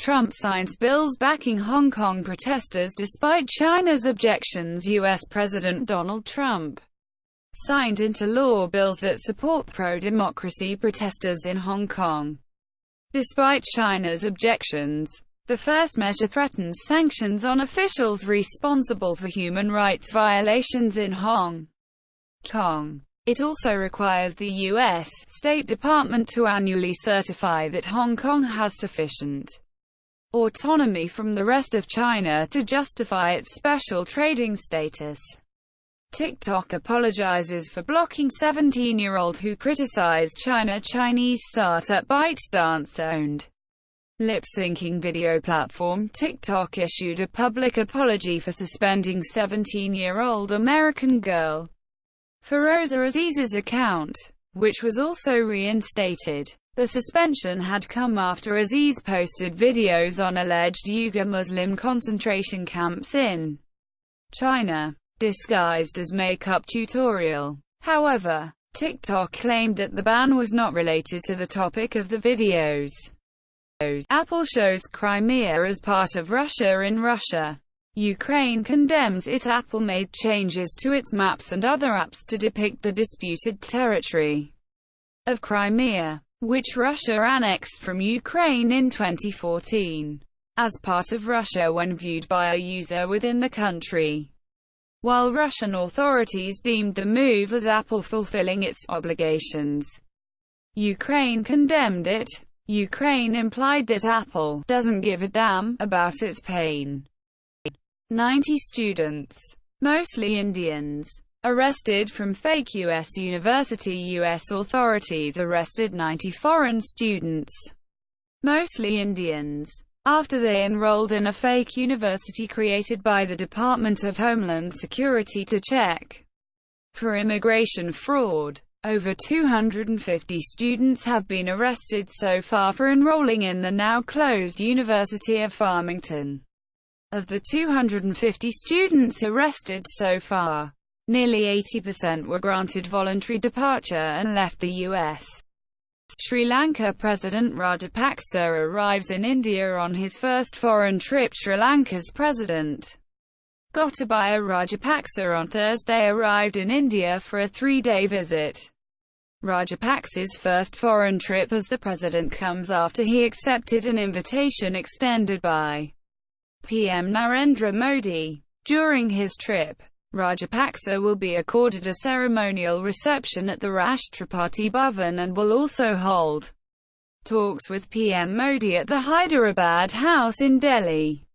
Trump signs bills backing Hong Kong protesters despite China's objections. U.S. President Donald Trump signed into law bills that support pro-democracy protesters in Hong Kong, despite China's objections. The first measure threatens sanctions on officials responsible for human rights violations in Hong Kong. It also requires the U.S. State Department to annually certify that Hong Kong has sufficient autonomy from the rest of China to justify its special trading status. TikTok apologizes for blocking 17-year-old who criticized China. Chinese startup ByteDance-owned lip-syncing video platform TikTok issued a public apology for suspending 17-year-old American girl Firoza Aziz's account, which was also reinstated. The suspension had come after Aziz posted videos on alleged Uyghur Muslim concentration camps in China, disguised as makeup tutorial. However, TikTok claimed that the ban was not related to the topic of the videos. Apple shows Crimea as part of Russia in Russia. Ukraine condemns it. Apple made changes to its maps and other apps to depict the disputed territory of Crimea, which Russia annexed from Ukraine in 2014, as part of Russia when viewed by a user within the country. While Russian authorities deemed the move as Apple fulfilling its obligations, Ukraine condemned it. Ukraine implied that Apple doesn't give a damn about its pain. 90 students, mostly Indians, arrested from fake U.S. university. U.S. authorities arrested 90 foreign students, mostly Indians, after they enrolled in a fake university created by the Department of Homeland Security to check for immigration fraud. Over 250 students have been arrested so far for enrolling in the now closed University of Farmington. Of the 250 students arrested so far, nearly 80% were granted voluntary departure and left the U.S. Sri Lanka President Rajapaksa arrives in India on his first foreign trip. Sri Lanka's President Gotabaya Rajapaksa on Thursday arrived in India for a 3-day visit. Rajapaksa's first foreign trip as the president comes after he accepted an invitation extended by PM Narendra Modi. During his trip, Rajapaksa will be accorded a ceremonial reception at the Rashtrapati Bhavan and will also hold talks with PM Modi at the Hyderabad House in Delhi.